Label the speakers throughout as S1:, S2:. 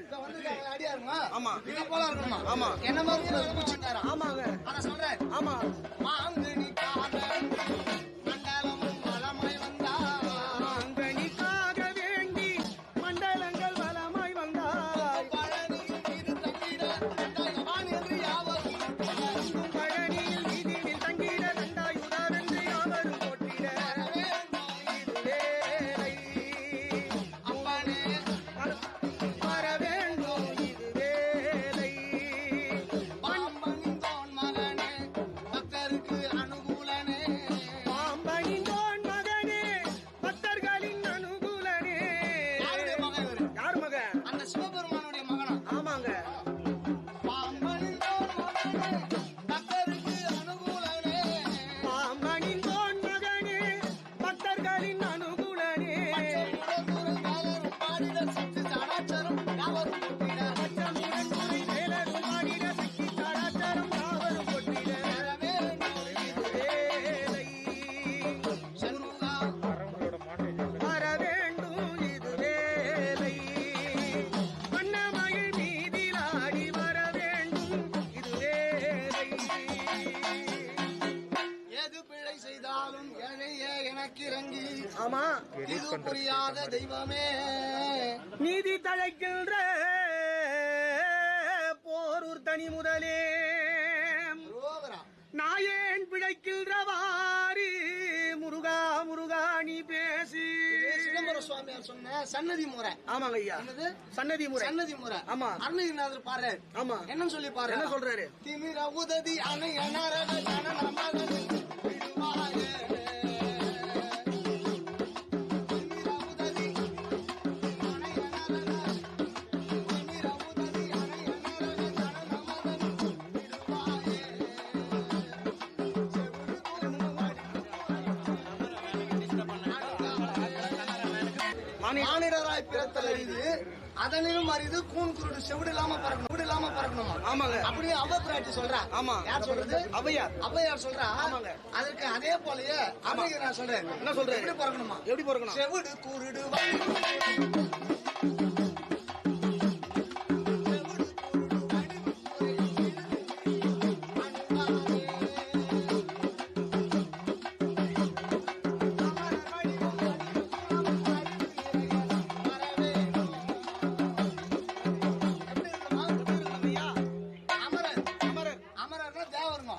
S1: தேவர்கள்
S2: வந்து அடியா இருக்குமா?
S1: ஆமா.
S2: இத போல இருக்குமா?
S1: ஆமா.
S2: என்ன மாதிரி பூச்சிட்டாரா?
S1: ஆமாங்க.
S2: அத சொல்றேன்.
S1: ஆமா.
S2: மாங்கனி காதல் மண்டலமும் வளமாய் வந்தா
S1: மாங்கனிக்காக வேண்டி மண்டலங்கள் வளமாய் வந்தாய்.
S2: பழனியில் மீது தங்கிட தண்டகவான் என்று யாவரும்
S1: பழனியில் வீதியில் தங்கிட தண்டாயுதாவென்று யாவரும் போற்றிட இதுவேலை
S2: அப்பனே
S1: வர வேண்டும் இதுவேலை.
S2: பாம்பணிந்தோன் மகனே பக்தருக்கு அனுகூலனே
S1: பாம்பணிந்தோன் மகனே பக்தர்களின் அனுகூலனே.
S2: யாருடைய மகன் இவரு?
S1: யார் மகன்?
S2: அந்த சிவபெருமானுடைய மகனா?
S1: ஆமாங்க.
S2: பாம்பணிந்தோன் மகனே பக்தருக்கு அனுகூலனே
S1: பாம்பணிந்தோன் மகனே பக்தர்களின் அனுகூலனே.
S2: பாடிட சக்தி சடாச்சரம் யாவரும் போற்றிட
S1: பச்சமுடன் துணை வேலரும் பாடிட சக்தி சடாச்சரம் யாவரும் போற்றிட இதுவேலை
S2: சண்முகா
S1: வர வேண்டும் இதுவேலை. வண்ணமயில் மீதிலாடி வர வேண்டும் இதுவேலை.
S2: எது பிழை செய்தாலும் ஏழையே எனக்கு இறங்கி
S1: ஆமா,
S2: இது புரியாத தெய்வமே
S1: நீதி தழைக்கின்ற போரூர் தனி முதலே
S2: ரோவரா
S1: நாயேன் பிழைக்கின்றவாரி முருகா முருகா நீ பேசி.
S2: சிதம்பர சுவாமியார் சொன்ன சன்னதி முறை.
S1: ஆமாங்க ஐயா,
S2: என்னது?
S1: சன்னதி முறை.
S2: சன்னதி முறை.
S1: ஆமா.
S2: அருணகிரிநாதர் பாரு.
S1: ஆமா.
S2: என்ன சொல்லி பாரு?
S1: என்ன சொல்றாரு?
S2: திமிர உததி அணை அணரட ஜனன மகன் விடுவாயே. திமிர உததி அணை அணரட திமிர உததி அணை அணரட ஜனன மகன் விடுவாயே. மானிடராய் பிறத்தல் அரிது அதனிலும் அரிது கூன் குருடு செவிடு இல்லாம பறக்கணுமா?
S1: ஆமாங்க.
S2: அப்படியே அவ பிராட்டி சொல்றா.
S1: ஆமா.
S2: யார் சொல்றது?
S1: ஔவையார்.
S2: ஔவையார் சொல்றா.
S1: ஆமாங்க.
S2: அதற்கு அதே போலயே அன்னைக்கு நான் சொல்றேன்.
S1: என்ன சொல்றேன்?
S2: எப்படி பறக்கணுமா?
S1: எப்படி பிறக்கணும்?
S2: செவிடு குருடு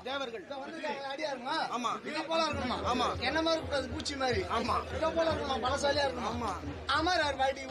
S1: தேவர்கள்
S2: அடியா இருக்குமா?
S1: ஆமா.
S2: இத போல இருக்கணுமா?
S1: ஆமா.
S2: என்ன மாதிரி இருக்காது பூச்சி மாதிரி.
S1: ஆமா.
S2: இத போல இருக்கணுமா? பலசாலியா இருக்கணுமா?
S1: ஆமா.
S2: அமரர் வடி